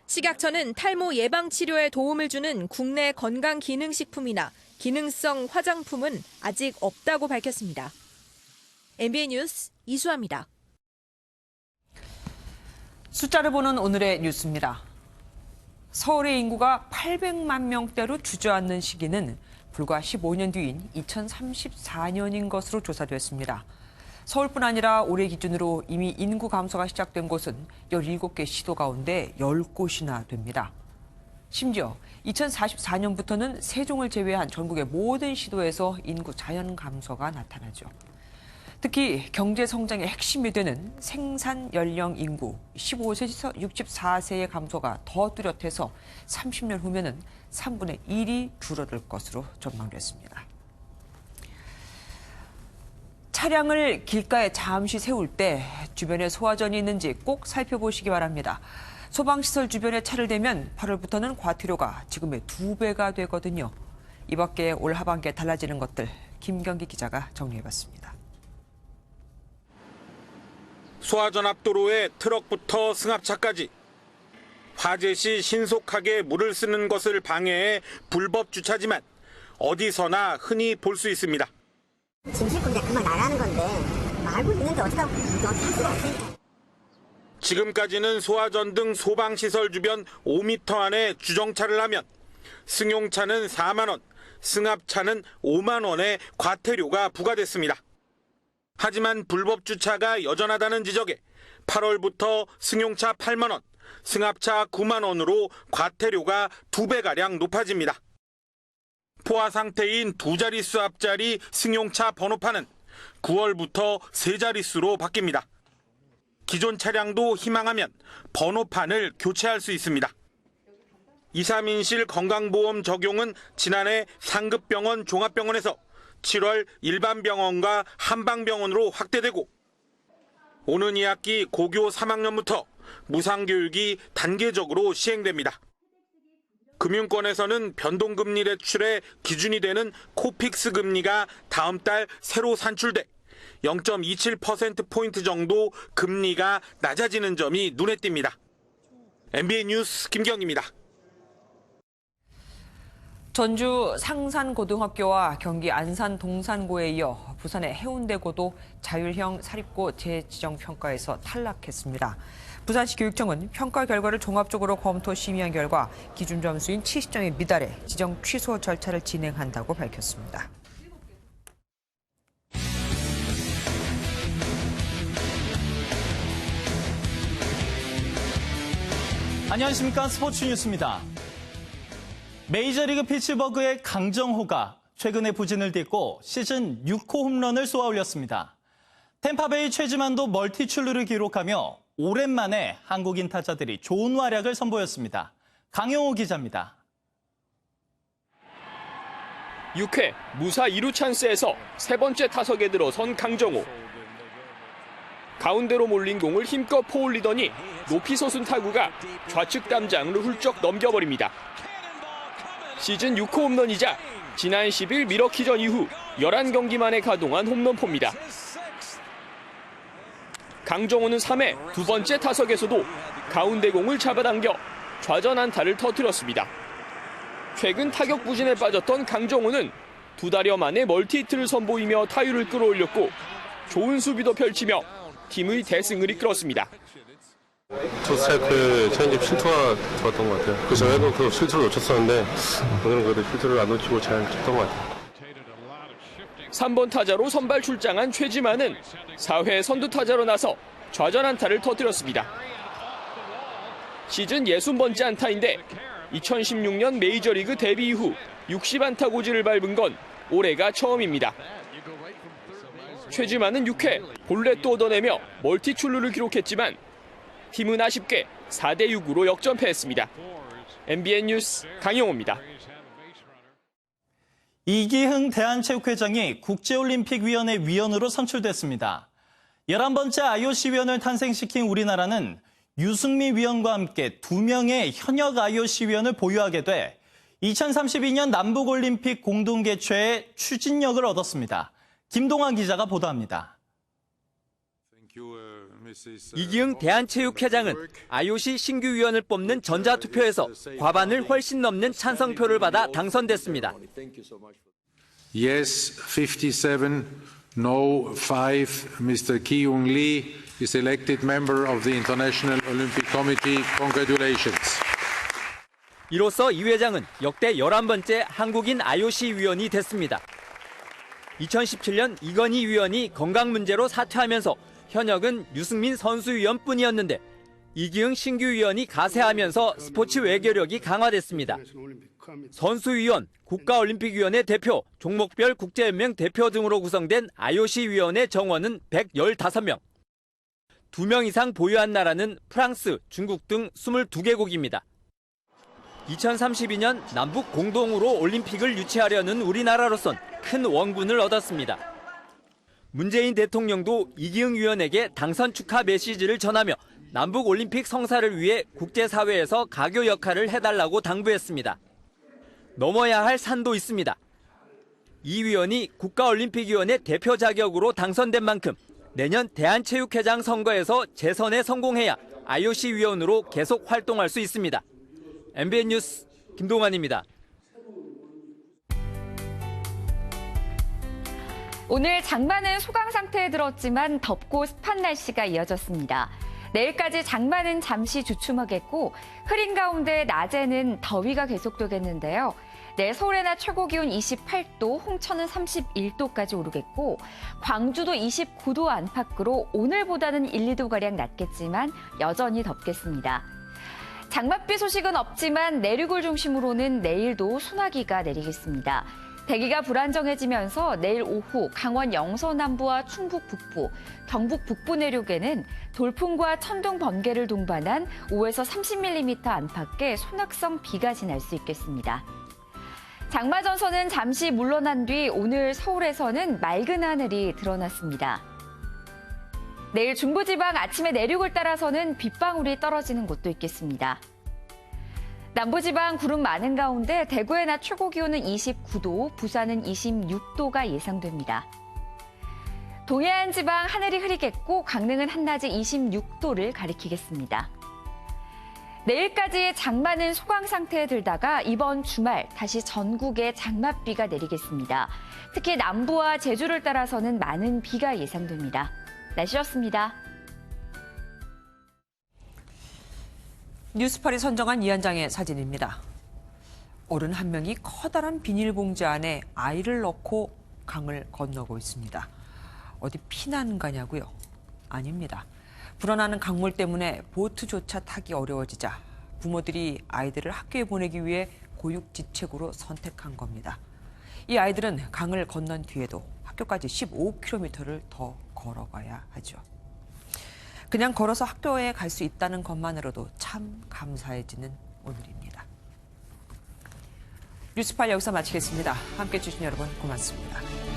식약처는 탈모 예방 치료에 도움을 주는 국내 건강기능식품이나 기능성 화장품은 아직 없다고 밝혔습니다. MBN 뉴스 이수아입니다. 숫자를 보는 오늘의 뉴스입니다. 서울의 인구가 800만 명대로 주저앉는 시기는 불과 15년 뒤인 2034년인 것으로 조사됐습니다. 서울뿐 아니라 올해 기준으로 이미 인구 감소가 시작된 곳은 17개 시도 가운데 10곳이나 됩니다. 심지어 2044년부터는 세종을 제외한 전국의 모든 시도에서 인구 자연 감소가 나타나죠. 특히 경제 성장의 핵심이 되는 생산 연령 인구 15세에서 64세의 감소가 더 뚜렷해서 30년 후면은 3분의 1이 줄어들 것으로 전망됐습니다. 차량을 길가에 잠시 세울 때 주변에 소화전이 있는지 꼭 살펴보시기 바랍니다. 소방시설 주변에 차를 대면 8월부터는 과태료가 지금의 2배가 되거든요. 이 밖에 올 하반기에 달라지는 것들 김경기 기자가 정리해봤습니다. 소화전압도로에 트럭부터 승합차까지 화재 시 신속하게 물을 쓰는 것을 방해해 불법 주차지만 어디서나 흔히 볼 수 있습니다. 짐 싣고 이제 그만 나가는 건데 알고 있는데 어떻게 할 수가 없으니까. 지금까지는 소화전 등 소방시설 주변 5m 안에 주정차를 하면 승용차는 4만 원, 승합차는 5만 원의 과태료가 부과됐습니다. 하지만 불법 주차가 여전하다는 지적에 8월부터 승용차 8만 원, 승합차 9만 원으로 과태료가 2배가량 높아집니다. 포화 상태인 2자릿수 앞자리 승용차 번호판은 9월부터 3자릿수로 바뀝니다. 기존 차량도 희망하면 번호판을 교체할 수 있습니다. 2, 3인실 건강보험 적용은 지난해 상급병원 종합병원에서 7월 일반병원과 한방병원으로 확대되고 오는 2학기 고교 3학년부터 무상교육이 단계적으로 시행됩니다. 금융권에서는 변동금리 대출의 기준이 되는 코픽스 금리가 다음 달 새로 산출돼 0.27%포인트 정도 금리가 낮아지는 점이 눈에 띕니다. MBN 뉴스 김경입니다. 전주 상산고등학교와 경기 안산 동산고에 이어 부산의 해운대고도 자율형 사립고 재지정 평가에서 탈락했습니다. 부산시 교육청은 평가 결과를 종합적으로 검토 심의한 결과 기준 점수인 70점에 미달해 지정 취소 절차를 진행한다고 밝혔습니다. 안녕하십니까. 스포츠 뉴스입니다. 메이저리그 피츠버그의 강정호가 최근에 부진을 딛고 시즌 6호 홈런을 쏘아올렸습니다. 템파베이 최지만도 멀티 출루를 기록하며 오랜만에 한국인 타자들이 좋은 활약을 선보였습니다. 강영호 기자입니다. 6회 무사 2루 찬스에서 세 번째 타석에 들어선 강정호. 가운데로 몰린 공을 힘껏 포올리더니 높이 솟은 타구가 좌측 담장을 훌쩍 넘겨버립니다. 시즌 6호 홈런이자 지난 10일 미러키전 이후 11경기 만에 가동한 홈런포입니다. 강정호는 3회 두 번째 타석에서도 가운데 공을 잡아당겨 좌전 안타를 터뜨렸습니다. 최근 타격 부진에 빠졌던 강정호는 2달여 만에 멀티히트를 선보이며 타율을 끌어올렸고 좋은 수비도 펼치며 팀의 대승을 이끌었습니다. 첫 스트라이크 체인지업 실투가 좋았던 것 같아요. 그 전에도 그 실투를 놓쳤었는데 오늘은 그래도 실투를 안 놓치고 잘 쳤던 것 같아요. 3번 타자로 선발 출장한 최지만은 4회 선두 타자로 나서 좌전 안타를 터뜨렸습니다. 시즌 60번째 안타인데 2016년 메이저리그 데뷔 이후 60안타 고지를 밟은 건 올해가 처음입니다. 최지만은 6회 볼넷도 얻어내며 멀티 출루를 기록했지만 팀은 아쉽게 4대6으로 역전패했습니다. MBN 뉴스 강영호입니다. 이기흥 대한체육회장이 국제올림픽위원회 위원으로 선출됐습니다. 11번째 IOC 위원을 탄생시킨 우리나라는 유승미 위원과 함께 2명의 현역 IOC 위원을 보유하게 돼 2032년 남북올림픽 공동 개최에 추진력을 얻었습니다. 김동환 기자가 보도합니다. 이기흥 대한체육회장은 IOC 신규 위원을 뽑는 전자투표에서 과반을 훨씬 넘는 찬성표를 받아 당선됐습니다. Yes, 57, no, 5. Mr. Ki-young Lee is elected member of the International Olympic Committee. Congratulations. 이로써 이 회장은 역대 11번째 한국인 IOC 위원이 됐습니다. 2017년 이건희 위원이 건강 문제로 사퇴하면서 현역은 유승민 선수위원뿐이었는데 이기흥 신규 위원이 가세하면서 스포츠 외교력이 강화됐습니다. 선수위원, 국가올림픽위원회 대표, 종목별 국제연맹 대표 등으로 구성된 IOC 위원회 정원은 115명. 2명 이상 보유한 나라는 프랑스, 중국 등 22개국입니다. 2032년 남북 공동으로 올림픽을 유치하려는 우리나라로선 큰 원군을 얻었습니다. 문재인 대통령도 이기흥 위원에게 당선 축하 메시지를 전하며 남북 올림픽 성사를 위해 국제사회에서 가교 역할을 해달라고 당부했습니다. 넘어야 할 산도 있습니다. 이 위원이 국가올림픽위원회 대표 자격으로 당선된 만큼 내년 대한체육회장 선거에서 재선에 성공해야 IOC 위원으로 계속 활동할 수 있습니다. MBN 뉴스 김동환입니다. 오늘 장마는 소강 상태에 들었지만 덥고 습한 날씨가 이어졌습니다. 내일까지 장마는 잠시 주춤하겠고 흐린 가운데 낮에는 더위가 계속되겠는데요. 내일 서울의 낮 최고 기온 28도, 홍천은 31도까지 오르겠고 광주도 29도 안팎으로 오늘보다는 1, 2도가량 낮겠지만 여전히 덥겠습니다. 장맛비 소식은 없지만 내륙을 중심으로는 내일도 소나기가 내리겠습니다. 대기가 불안정해지면서 내일 오후 강원 영서 남부와 충북 북부, 경북 북부 내륙에는 돌풍과 천둥, 번개를 동반한 5에서 30mm 안팎의 소낙성 비가 지날 수 있겠습니다. 장마 전선은 잠시 물러난 뒤 오늘 서울에서는 맑은 하늘이 드러났습니다. 내일 중부지방 아침에 내륙을 따라서는 빗방울이 떨어지는 곳도 있겠습니다. 남부지방 구름 많은 가운데 대구의 낮 최고 기온은 29도, 부산은 26도가 예상됩니다. 동해안 지방 하늘이 흐리겠고 강릉은 한낮에 26도를 가리키겠습니다. 내일까지 장마는 소강 상태에 들다가 이번 주말 다시 전국에 장맛비가 내리겠습니다. 특히 남부와 제주를 따라서는 많은 비가 예상됩니다. 날씨였습니다. 뉴스팔이 선정한 이 한 장의 사진입니다. 어른 한 명이 커다란 비닐봉지 안에 아이를 넣고 강을 건너고 있습니다. 어디 피난 가냐고요? 아닙니다. 불어나는 강물 때문에 보트조차 타기 어려워지자 부모들이 아이들을 학교에 보내기 위해 고육지책으로 선택한 겁니다. 이 아이들은 강을 건넌 뒤에도 학교까지 15km를 더 걸어가야 하죠. 그냥 걸어서 학교에 갈 수 있다는 것만으로도 참 감사해지는 오늘입니다. 뉴스팔 여기서 마치겠습니다. 함께해 주신 여러분 고맙습니다.